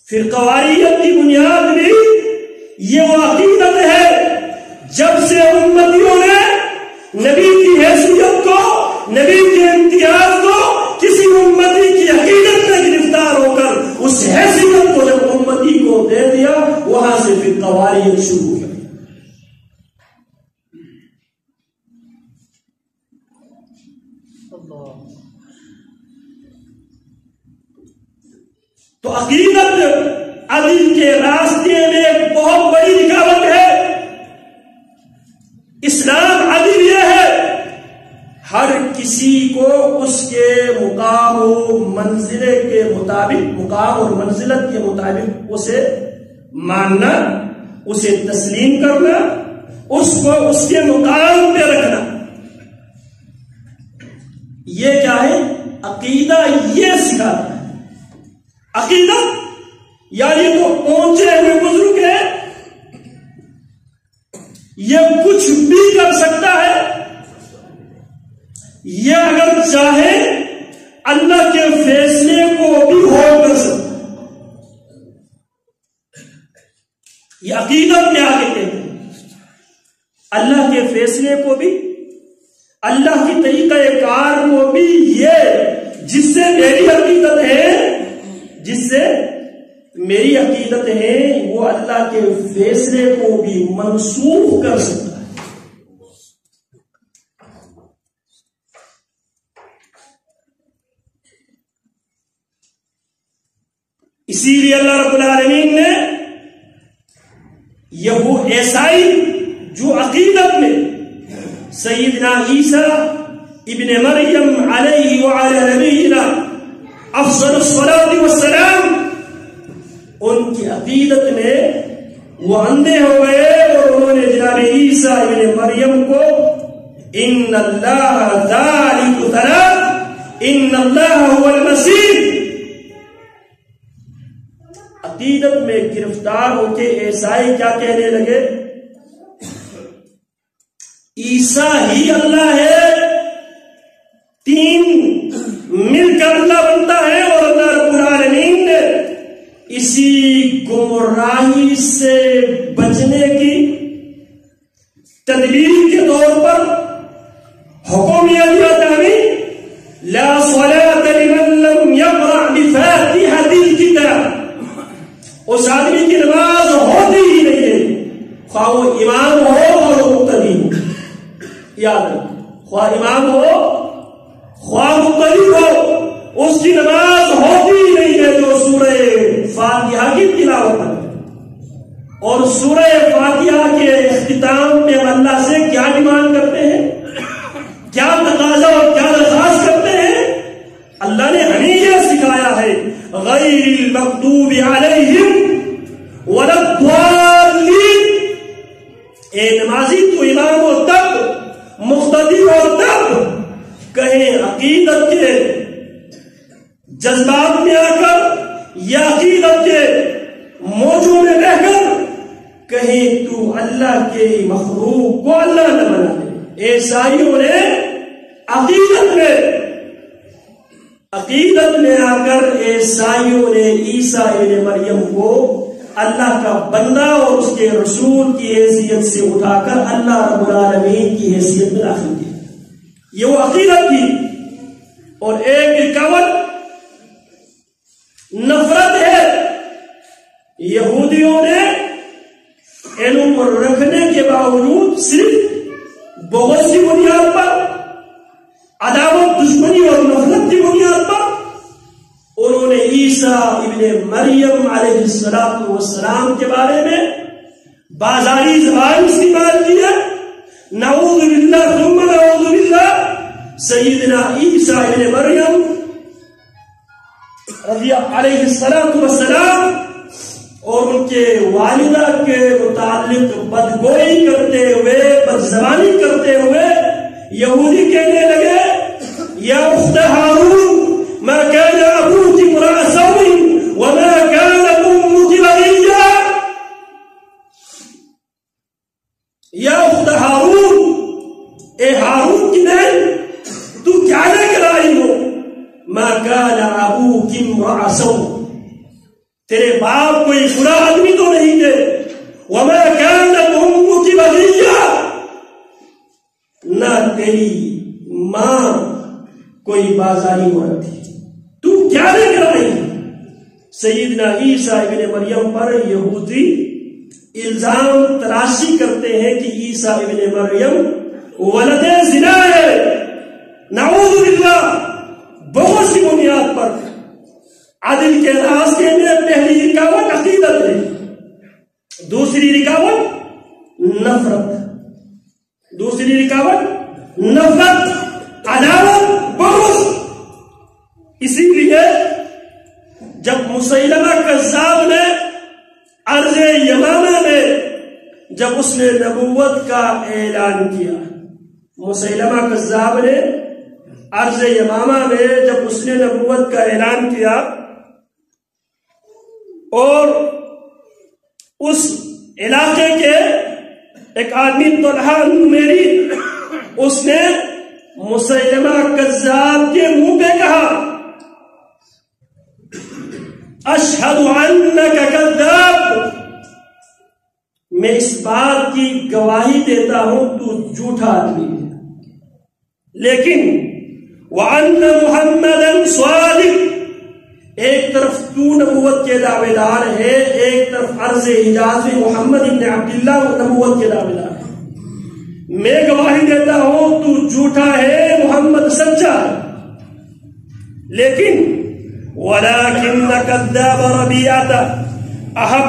فرقواریت کی بنیاد بھی یہ وہ عقیدت ہے جب سے امتیوں نے نبی کی حیثیت کو، نبی کے امتیاز کو کسی امتی کی عقیدت میں گرفتار ہو کر اس حیثیت کو جب امتی کو دے دیا، وہاں سے فرقواریت شروع ہو گئی۔ تو عقیدت عدل کے راستے میں ایک بہت بڑی رکاوٹ ہے۔ اسلام عدل یہ ہے، ہر کسی کو اس کے مقام و منزلے کے مطابق، مقام اور منزلت کے مطابق اسے ماننا، اسے تسلیم کرنا، اس کو اس کے مقام پہ رکھنا۔ یہ کیا ہے؟ عقیدہ یہ سکھاتا ہے۔ عقیدہ یعنی تو پہنچے ہوئے بزرگ ہے، یہ کچھ بھی کر سکتا ہے، یہ اگر چاہے اللہ کے فیصلے کو بھی ہو کر سکتا ہے۔ یہ عقیدت کیا کہتے ہیں؟ اللہ کے فیصلے کو بھی، اللہ کی طریقہ کار کو بھی، یہ جس سے میری عقیدت ہے، جس سے میری عقیدت ہے، وہ اللہ کے فیصلے کو بھی منسوخ کر سکتا ہے۔ اسی لیے اللہ رب العالمین نے یہ وہ عیسائی جو عقیدت میں سیدنا عیسیٰ ابن مریم علیہ وعلی نبینا افضل الصلاۃ والسلام، ان کی عقیدت میں وہ اندھے ہو گئے اور انہوں نے جناب عیسیٰ ابن مریم کو ان اللہ ذالک ثلاث ان اللہ هو المسیح، عقیدت میں گرفتار ہو کے عیسائی کیا کہنے لگے؟ عیسیٰ ہی اللہ ہے، تین مل کر اللہ بنتا ہے، اور اللہ رب العالمین نے اسی گمراہی سے بچنے کی تدبیر کے طور پر حکم دیا تھا، لا صلاۃ لمن لم یقرأ بفاتحۃ الکتاب، اس آدمی کی نماز ہوتی ہی نہیں ہے، خواہ وہ امام ہو اور مقتدی ہو، یاد رکھو، خواہ امام ہو خواہ مقتدی ہو، اس کی نماز ہوتی ہی نہیں ہے جو سورہ فاتحہ کی تلاوت کرے۔ اور سورہ فاتحہ کے اختتام میں ہم اللہ سے کیا ڈیمانڈ کرتے ہیں، کیا تقاضا اور کیا درخواست کرتے ہیں؟ اللہ نے ہمیں یہ سکھایا ہے، غیر المغضوب علیہم ولا الضالین، اے نمازی تو امام ہو تب، مقتدی ہو تب، کہیں عقیدت کے جذبات میں آ کر یا عقیدت کے موجوں میں رہ کر کہیں تو اللہ کے مخلوق کو اللہ نہ بنا دے۔ عیسائیوں نے عقیدت میں آ کر عیسائیوں نے عیسیٰ ابن مریم کو اللہ کا بندہ اور اس کے رسول کی حیثیت سے اٹھا کر اللہ رب العالمین کی حیثیت میں داخل کیا۔ یہ وہ عقیدت تھی۔ اور ایک رکاوٹ نفرت ہے، یہودیوں نے علم رکھنے کے باوجود صرف بغض کی بنیاد پر، عداوت، دشمنی اور نفرت کی بنیاد پر انہوں نے عیسیٰ ابن مریم علیہ السلام کے بارے میں بازاری زبان استعمال کی ہے۔ نعوذ باللہ ثم نعوذ باللہ، سیدنا عیسیٰ ابن مریم رضی علیہ السلام اور ان کے والدہ کے متعلق بدگوئی کرتے ہوئے، بدزبانی کرتے ہوئے یہودی کہنے لگے، یا اخت ہارون ما كان ابوك امرأ سوء وما كانت امك بغيا، یا اخت ہارون، اے ہارون کی بہن تو کیا لے کر آئی ہو، ما كان ابوك امرأ سوء، تیرے باپ کوئی برا آدمی تو نہیں تھے. وما كانت امك بغيا، نہ تیری ماں کوئی بازاری عورت تھی، تو کیا لے کر آئی؟ سیدنا عیسیٰ ابن مریم پر یہودی الزام تراشی کرتے ہیں کہ عیسیٰ ابن مریم ولد زنا ہے. نعوذ باللہ. بہت سی بنیاد پر عدل کے راستے میں پہلی رکاوٹ عقیدت ہے، دوسری رکاوٹ نفرت، دوسری رکاوٹ نفرت، عداوت، بغض. اسی لیے جب مسیلمہ کذاب نے ارض یمامہ میں جب اس نے نبوت کا اعلان کیا، مسیلمہ کذاب نے ارض یمامہ میں جب اس نے نبوت کا اعلان کیا اور اس علاقے کے ایک آدمی طلحہ نمیری اس نے مسیلمہ کذاب کے منہ پہ کہا اشہد انک کذاب، میں اس بات کی گواہی دیتا ہوں تو جھوٹا آدمی ہے، لیکن وَأَنَّ مُحَمَّدًا صَادِقٌ، ایک طرف تو نبوت کے دعوے دار ہے، ایک طرف عرض حجاز میں محمد ابن عبداللہ نبوت کے دعوے دار ہے. میں گواہی دیتا ہوں تو جھوٹا ہے، محمد سچا ہے. لیکن وَلَكِنَّ كَذَّابَ رَبِيعَةَ أَحَبَّ